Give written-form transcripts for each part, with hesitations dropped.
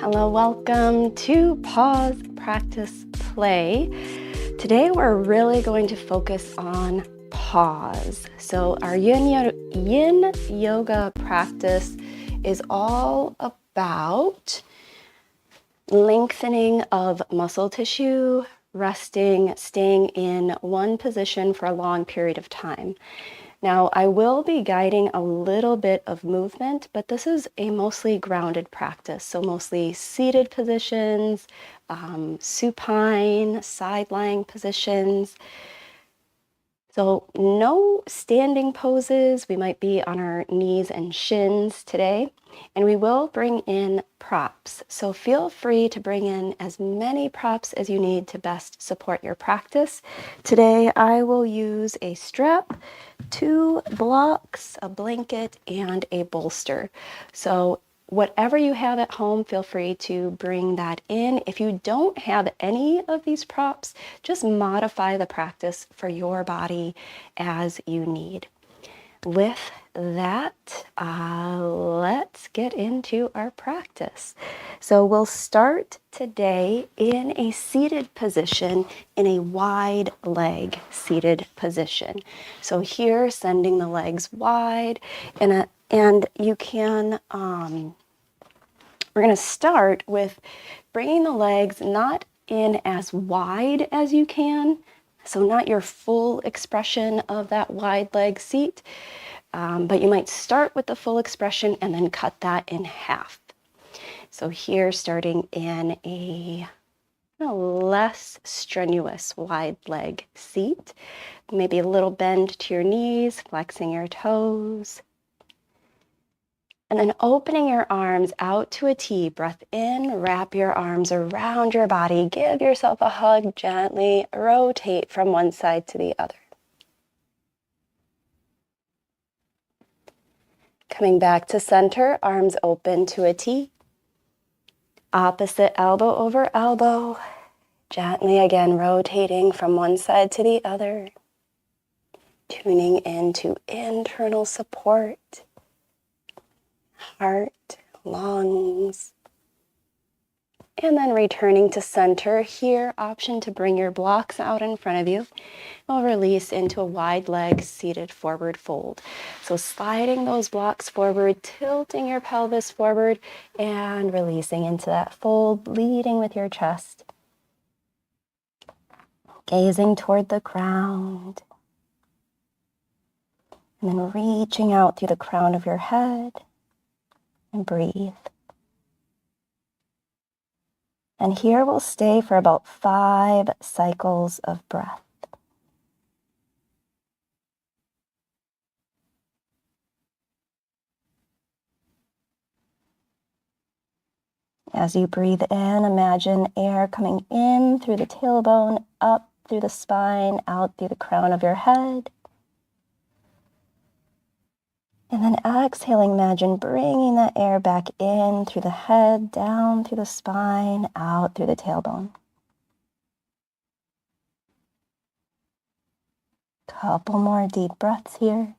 Hello, welcome to Pause, Practice, Play. Today we're really going to focus on pause. So our yin yoga practice is all about lengthening of muscle tissue, resting, staying in one position for a long period of time. Now, I will be guiding a little bit of movement, but this is a mostly grounded practice. So mostly seated positions, supine, side-lying positions. So no standing poses. We might be on our knees and shins today. And we will bring in props. So feel free to bring in as many props as you need to best support your practice. Today I will use a strap, 2 blocks, a blanket, and a bolster. So whatever you have at home, feel free to bring that in. If you don't have any of these props, just modify the practice for your body as you need. With that, let's get into our practice. So we'll start today in a seated position, in a wide leg seated position. So here, sending the legs wide, and you can, we're going to start with bringing the legs not in as wide as you can, so not your full expression of that wide leg seat, but you might start with the full expression and then cut that in half. So here, starting in a less strenuous wide leg seat, maybe a little bend to your knees, flexing your toes. And then opening your arms out to a T, breath in, wrap your arms around your body, give yourself a hug, gently rotate from one side to the other. Coming back to center, arms open to a T. Opposite elbow over elbow, gently again rotating from one side to the other. Tuning into internal support. Heart, lungs, and then returning to center. Here, option to bring your blocks out in front of you. We'll release into a wide leg seated forward fold. So sliding those blocks forward, tilting your pelvis forward, and releasing into that fold, leading with your chest. Gazing toward the ground. And then reaching out through the crown of your head. And breathe. And here we'll stay for about 5 cycles of breath. As you breathe in, imagine air coming in through the tailbone, up through the spine, out through the crown of your head. And then exhaling, imagine bringing that air back in through the head, down through the spine, out through the tailbone. Couple more deep breaths here.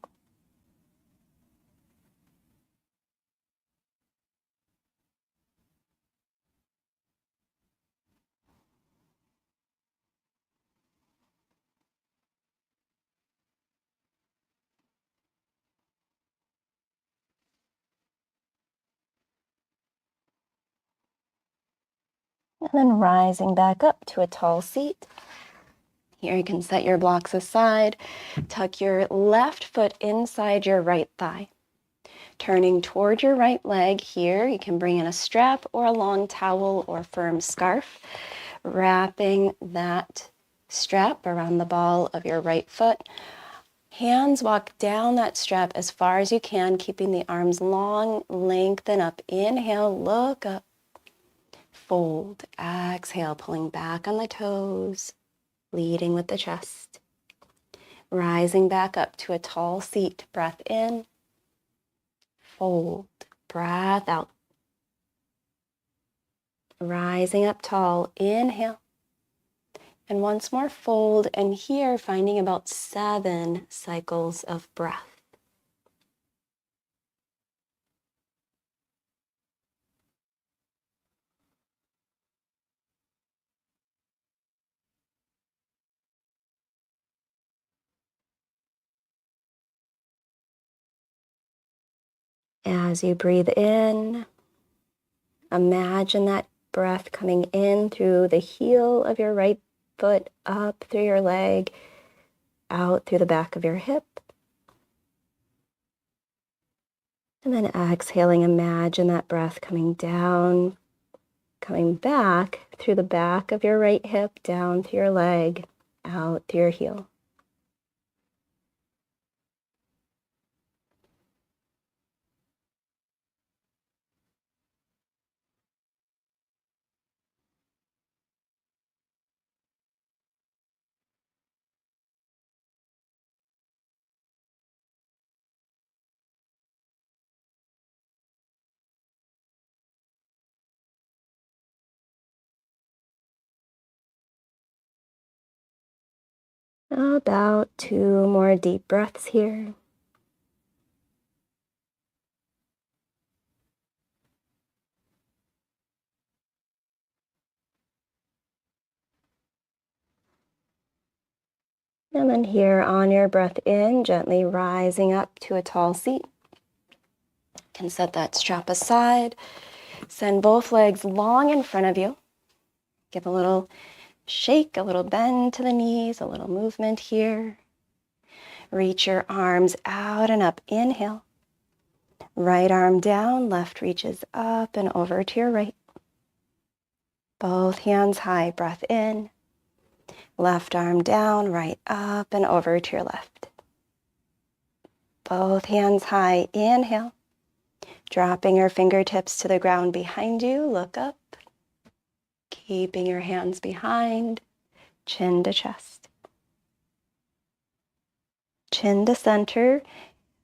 And then rising back up to a tall seat. Here you can set your blocks aside, tuck your left foot inside your right thigh. Turning toward your right leg here, you can bring in a strap or a long towel or firm scarf, wrapping that strap around the ball of your right foot. Hands walk down that strap as far as you can, keeping the arms long, lengthen up. Inhale, look up, fold, exhale, pulling back on the toes, leading with the chest. Rising back up to a tall seat, breath in, fold, breath out. Rising up tall, inhale. And once more fold, and here finding about 7 cycles of breath. As you breathe in, imagine that breath coming in through the heel of your right foot, up through your leg, out through the back of your hip. And then exhaling, imagine that breath coming down, coming back through the back of your right hip, down through your leg, out through your heel. About 2 more deep breaths here. And then here on your breath in, gently rising up to a tall seat. You can set that strap aside. Send both legs long in front of you. Give a little shake, a little bend to the knees, a little movement here. Reach your arms out and up. Inhale. Right arm down, left reaches up and over to your right. Both hands high, breath in. Left arm down, right up and over to your left. Both hands high, inhale. Dropping your fingertips to the ground behind you, look up. Keeping your hands behind, chin to chest. Chin to center.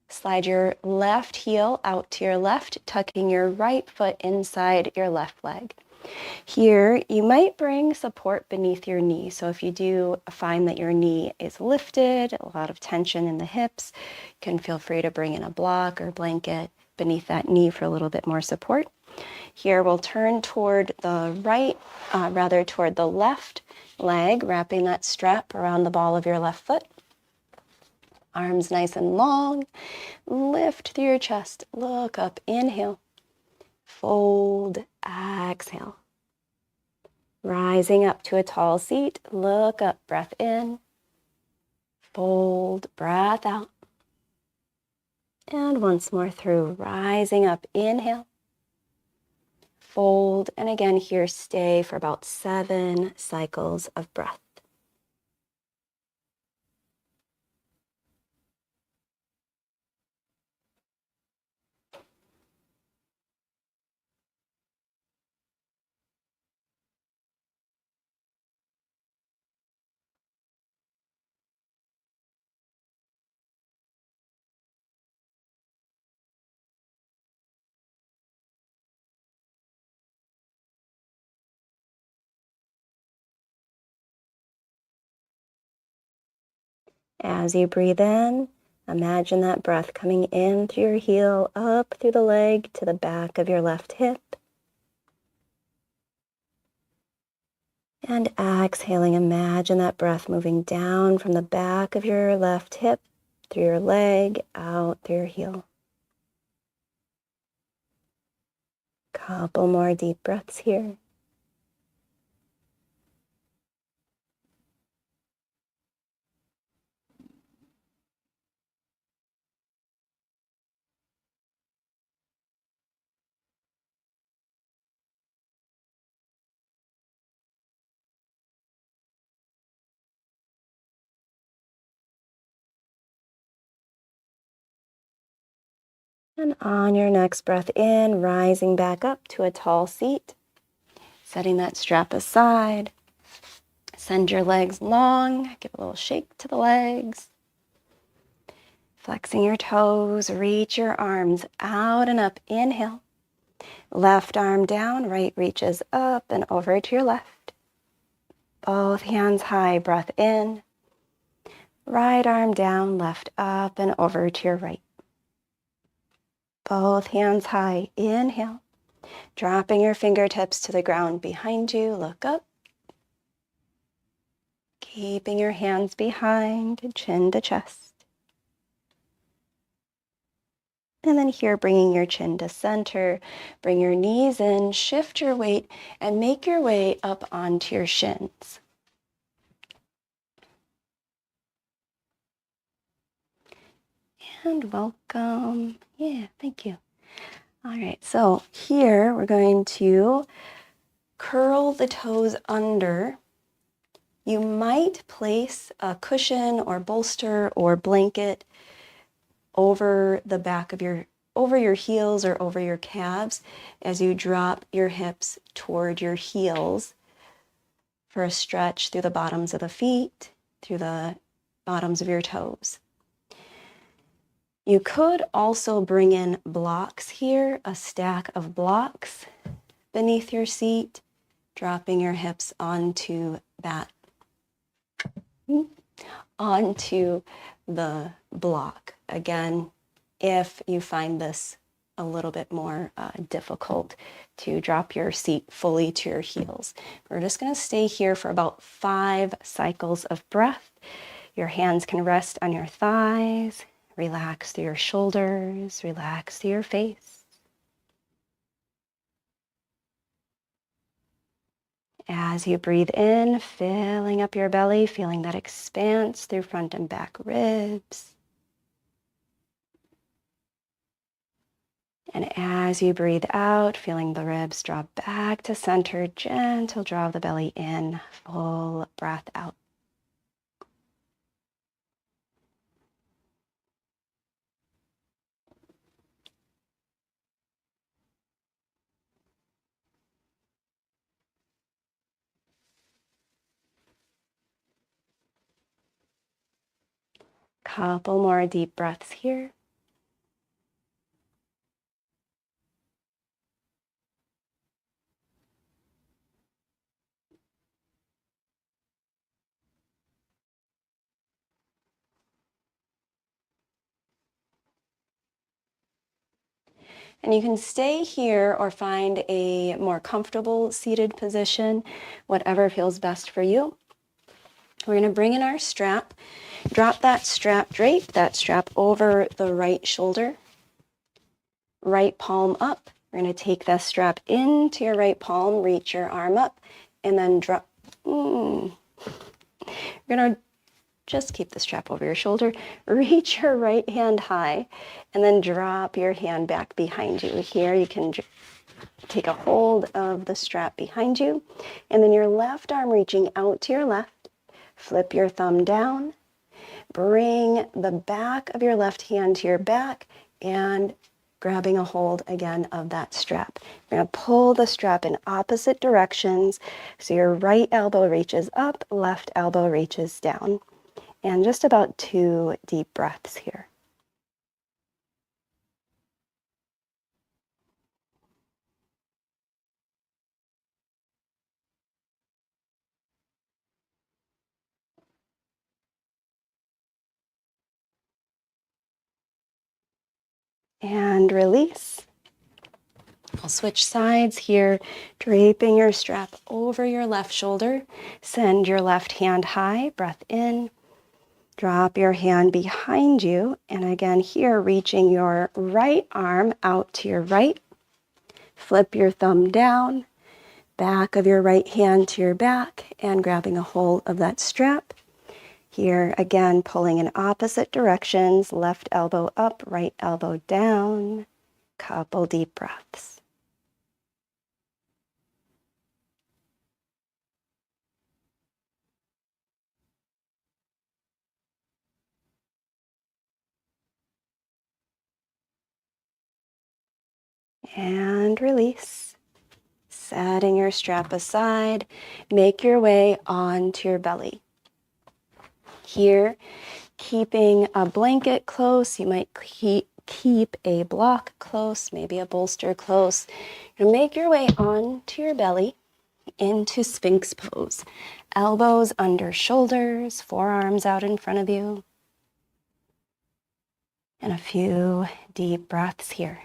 Slide your left heel out to your left, tucking your right foot inside your left leg. Here, you might bring support beneath your knee. So if you do find that your knee is lifted, a lot of tension in the hips, you can feel free to bring in a block or blanket beneath that knee for a little bit more support. Here, we'll turn toward the toward the left leg, wrapping that strap around the ball of your left foot. Arms nice and long. Lift through your chest. Look up. Inhale. Fold. Exhale. Rising up to a tall seat. Look up. Breath in. Fold. Breath out. And once more through. Rising up. Inhale. Fold. And again here, stay for about 7 cycles of breath. As you breathe in, imagine that breath coming in through your heel, up through the leg to the back of your left hip. And exhaling, imagine that breath moving down from the back of your left hip, through your leg, out through your heel. Couple more deep breaths here. And on your next breath in, rising back up to a tall seat, setting that strap aside. Send your legs long, give a little shake to the legs. Flexing your toes, reach your arms out and up. Inhale. Left arm down, right reaches up and over to your left. Both hands high, breath in. Right arm down, left up and over to your right. Both hands high, inhale. Dropping your fingertips to the ground behind you, look up. Keeping your hands behind, chin to chest. And then here, bringing your chin to center, bring your knees in, shift your weight, and make your way up onto your shins. And welcome. Yeah, thank you. All right, so here we're going to curl the toes under. You might place a cushion or bolster or blanket over the back of over your heels or over your calves as you drop your hips toward your heels for a stretch through the bottoms of the feet, through the bottoms of your toes. You could also bring in blocks here, a stack of blocks beneath your seat, dropping your hips onto the block. Again, if you find this a little bit more difficult to drop your seat fully to your heels. We're just going to stay here for about 5 cycles of breath. Your hands can rest on your thighs, relax through your shoulders, relax through your face. As you breathe in, filling up your belly, feeling that expanse through front and back ribs. And as you breathe out, feeling the ribs drop back to center, gentle draw of the belly in, full breath out. Couple more deep breaths here. And you can stay here or find a more comfortable seated position, whatever feels best for you. We're going to bring in our strap, drop that strap, drape that strap over the right shoulder, right palm up. We're going to take that strap into your right palm, reach your arm up, and then drop. You're going to just keep the strap over your shoulder, reach your right hand high, and then drop your hand back behind you. Here you can take a hold of the strap behind you, and then your left arm reaching out to your left, flip your thumb down, bring the back of your left hand to your back, and grabbing a hold again of that strap. You're going to pull the strap in opposite directions, so your right elbow reaches up, left elbow reaches down. And just about 2 deep breaths here. And release. I'll switch sides here, draping your strap over your left shoulder. Send your left hand high, breath in. Drop your hand behind you. And again here, reaching your right arm out to your right. Flip your thumb down, back of your right hand to your back, and grabbing a hold of that strap. Here, again, pulling in opposite directions, left elbow up, right elbow down. Couple deep breaths. And release. Setting your strap aside, make your way onto your belly. Here, keeping a blanket close, you might keep a block close, maybe a bolster close. You'll make your way onto your belly into Sphinx pose. Elbows under shoulders, forearms out in front of you. And a few deep breaths here.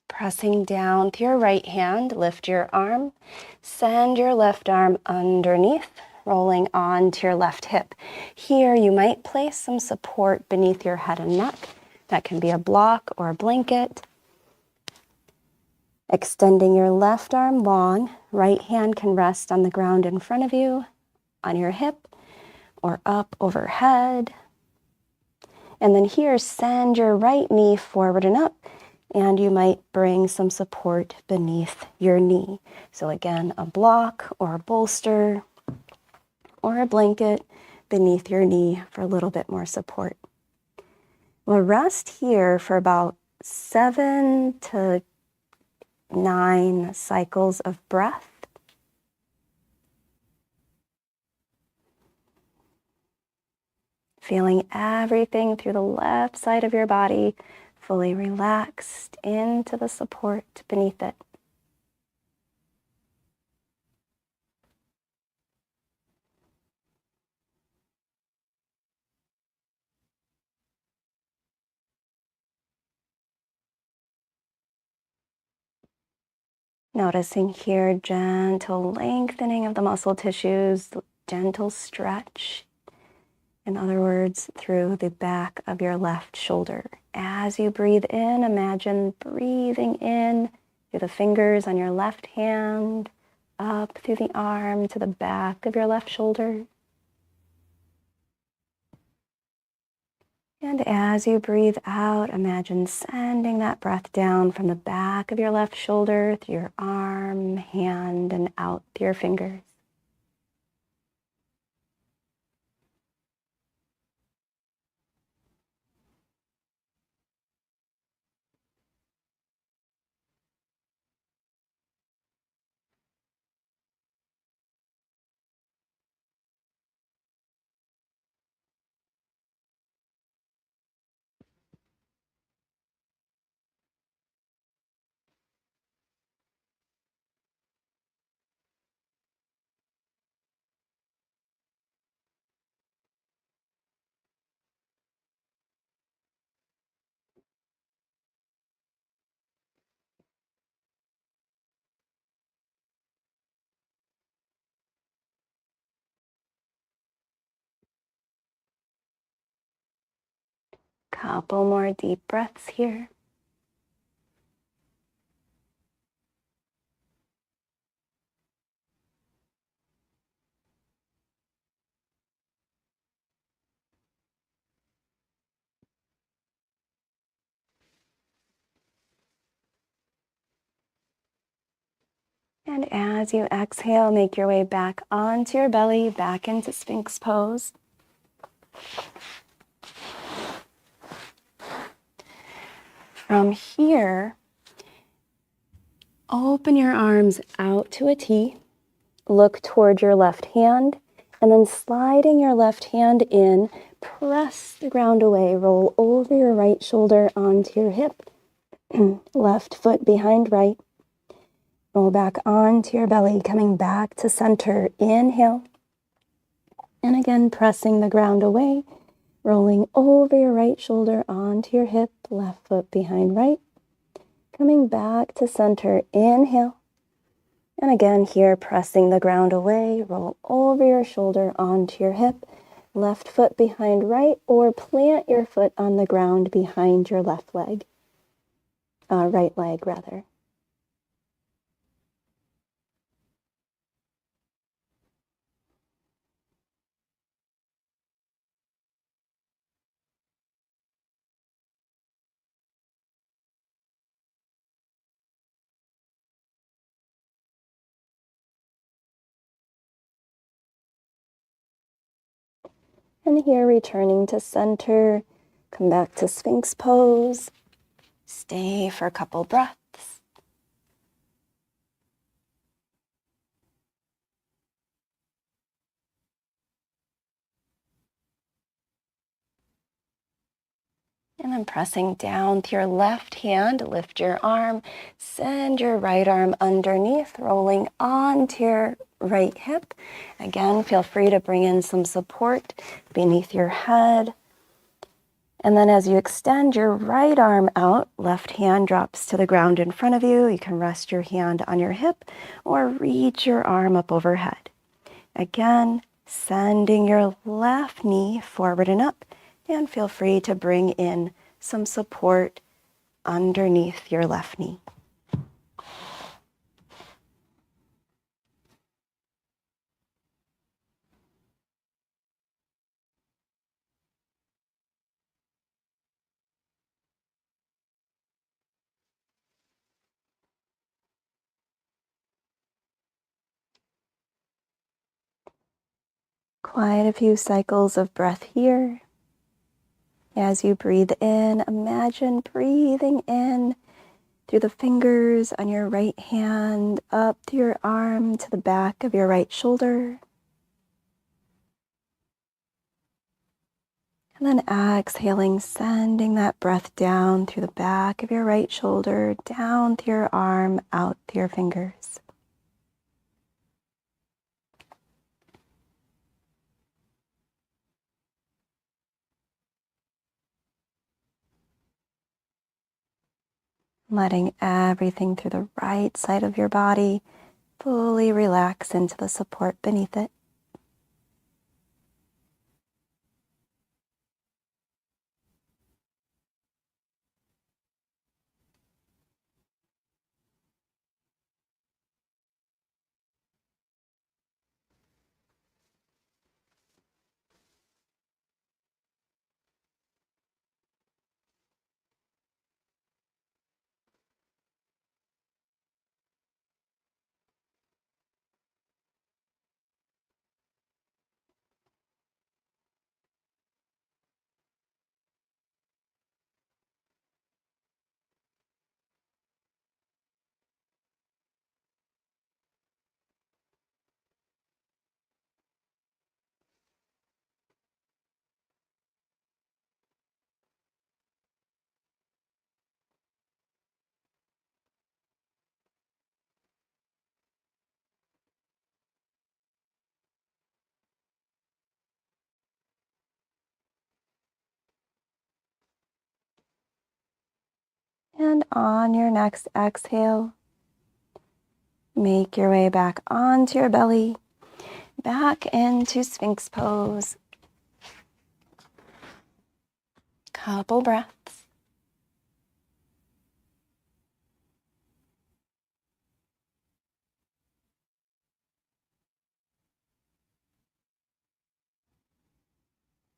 Pressing down with your right hand, lift your arm, send your left arm underneath, rolling onto your left hip. Here you might place some support beneath your head and neck. That can be a block or a blanket. Extending your left arm long, right hand can rest on the ground in front of you, on your hip, or up overhead. And then here, send your right knee forward and up, and you might bring some support beneath your knee. So again, a block or a bolster or a blanket beneath your knee for a little bit more support. We'll rest here for about 7 to 9 cycles of breath. Feeling everything through the left side of your body, fully relaxed into the support beneath it. Noticing here gentle lengthening of the muscle tissues, gentle stretch. In other words, through the back of your left shoulder. As you breathe in, imagine breathing in through the fingers on your left hand, up through the arm to the back of your left shoulder. And as you breathe out, imagine sending that breath down from the back of your left shoulder through your arm, hand, and out through your fingers. Couple more deep breaths here. And as you exhale, make your way back onto your belly, back into Sphinx pose. From here, open your arms out to a T, look toward your left hand, and then sliding your left hand in, press the ground away, roll over your right shoulder onto your hip, left foot behind right. Roll back onto your belly, coming back to center. Inhale. And again, pressing the ground away, rolling over your right shoulder onto your hip, left foot behind right. Coming back to center. Inhale. And again, here, pressing the ground away, roll over your shoulder onto your hip, left foot behind right, or plant your foot on the ground behind your left leg. Right leg, rather. And here, returning to center, come back to Sphinx pose. Stay for a couple breaths. And then pressing down with your left hand, lift your arm, send your right arm underneath, rolling onto your right hip. Again, feel free to bring in some support beneath your head And then as you extend your right arm out, left hand drops to the ground in front of you. You can rest your hand on your hip or reach your arm up overhead. Again, sending your left knee forward and up, and feel free to bring in some support underneath your left knee. Quite a few cycles of breath here. As you breathe in, imagine breathing in through the fingers on your right hand, up to your arm, to the back of your right shoulder. And then exhaling, sending that breath down through the back of your right shoulder, down to your arm, out to your fingers. Letting everything through the right side of your body fully relax into the support beneath it. And on your next exhale, make your way back onto your belly, back into Sphinx pose. Couple breaths.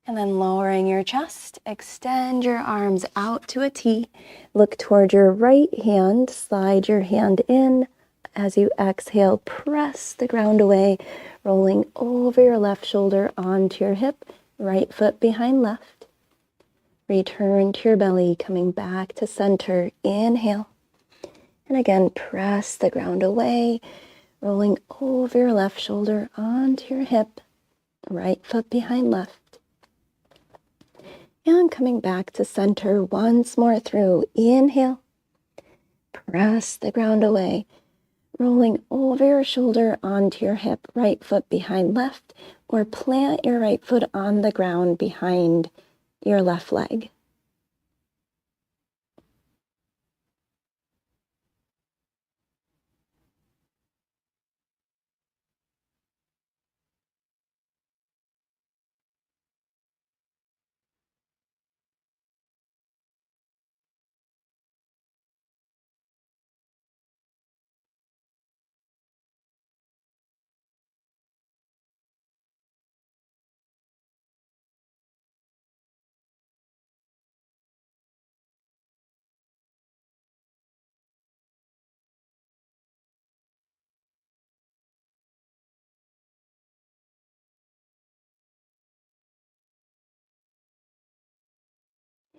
And then lowering your chest, extend your arms out to a T. Look toward your right hand, slide your hand in. As you exhale, press the ground away, rolling over your left shoulder onto your hip, right foot behind left. Return to your belly, coming back to center. Inhale. And again, press the ground away, rolling over your left shoulder onto your hip, right foot behind left. And coming back to center once more through. Inhale. Press the ground away, rolling over your shoulder onto your hip, right foot behind left, or plant your right foot on the ground behind your left leg.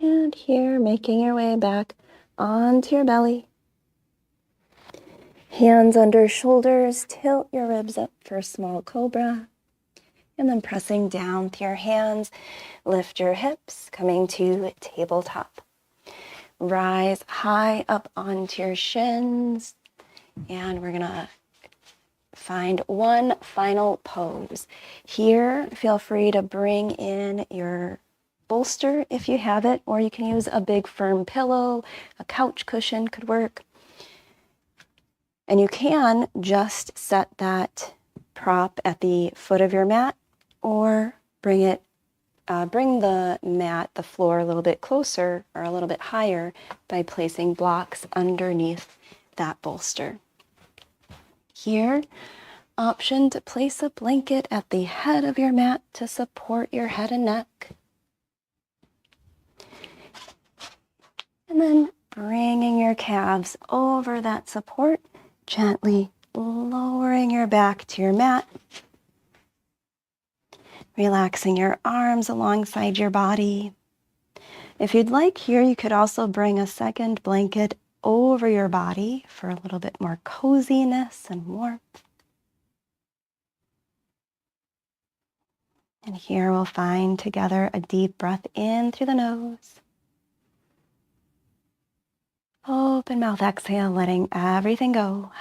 And here, making your way back onto your belly. Hands under shoulders, tilt your ribs up for small cobra. And then pressing down with your hands, lift your hips, coming to tabletop. Rise high up onto your shins. And we're gonna find one final pose. Here, feel free to bring in your bolster if you have it, or you can use a big firm pillow, a couch cushion could work. And you can just set that prop at the foot of your mat, or bring the mat, the floor, a little bit closer or a little bit higher by placing blocks underneath that bolster. Here, option to place a blanket at the head of your mat to support your head and neck. And then bringing your calves over that support, gently lowering your back to your mat, relaxing your arms alongside your body. If you'd like here, you could also bring a second blanket over your body for a little bit more coziness and warmth. And here we'll find together a deep breath in through the nose. Open mouth exhale, letting everything go.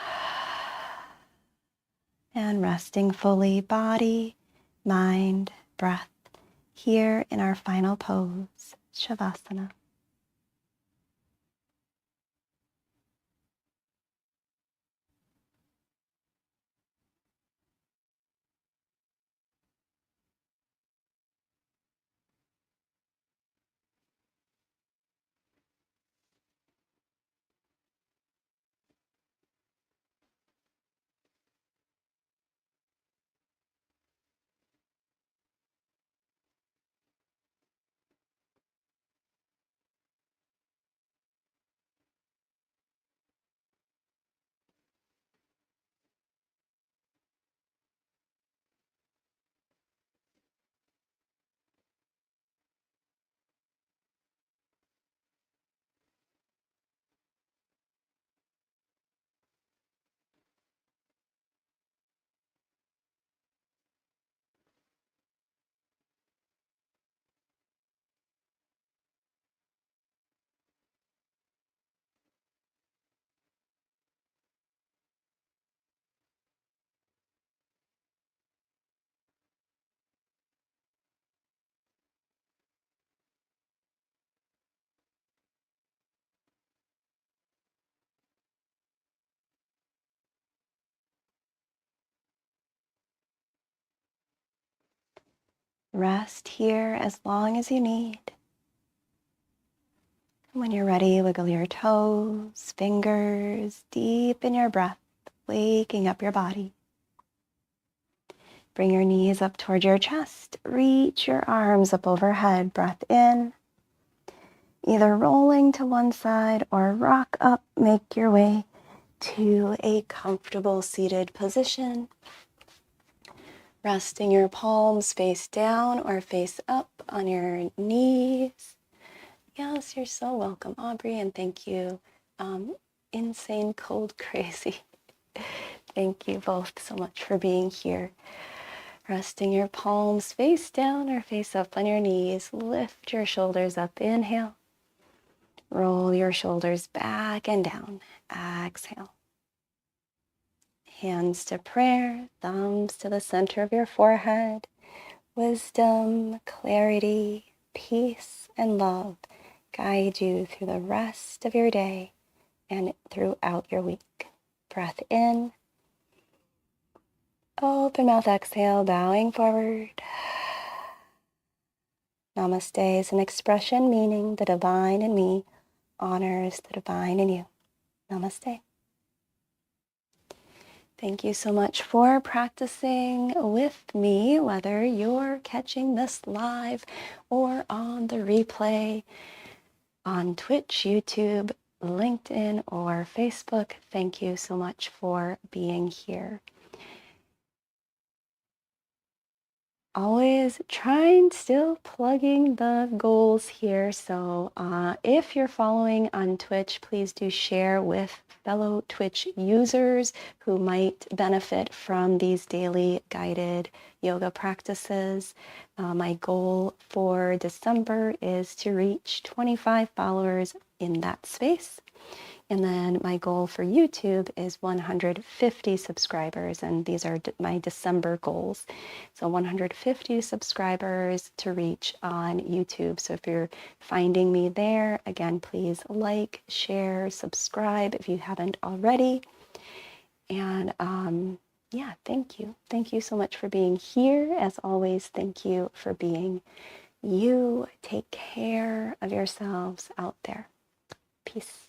And resting fully, body, mind, breath, here in our final pose, Shavasana. Rest here as long as you need. When you're ready, wiggle your toes, fingers, deepen your breath, waking up your body. Bring your knees up toward your chest. Reach your arms up overhead. Breath in. Either rolling to one side or rock up. Make your way to a comfortable seated position. Resting your palms face down or face up on your knees. Yes, you're so welcome, Aubrey, and thank you. Insane Cold Crazy. Thank you both so much for being here. Resting your palms face down or face up on your knees. Lift your shoulders up. Inhale. Roll your shoulders back and down. Exhale. Hands to prayer, thumbs to the center of your forehead. Wisdom, clarity, peace, and love guide you through the rest of your day and throughout your week. Breath in. Open mouth exhale, bowing forward. Namaste is an expression meaning the divine in me honors the divine in you. Namaste. Thank you so much for practicing with me, whether you're catching this live or on the replay on Twitch, YouTube, LinkedIn, or Facebook. Thank you so much for being here. Always still plugging the goals here. So if you're following on Twitch, please do share with fellow Twitch users who might benefit from these daily guided yoga practices. My goal for December is to reach 25 followers in that space. And then my goal for YouTube is 150 subscribers, and these are my December goals. So 150 subscribers to reach on YouTube. So if you're finding me there, again, please like, share, subscribe if you haven't already. And yeah, thank you. Thank you so much for being here. As always, thank you for being you. Take care of yourselves out there. Peace.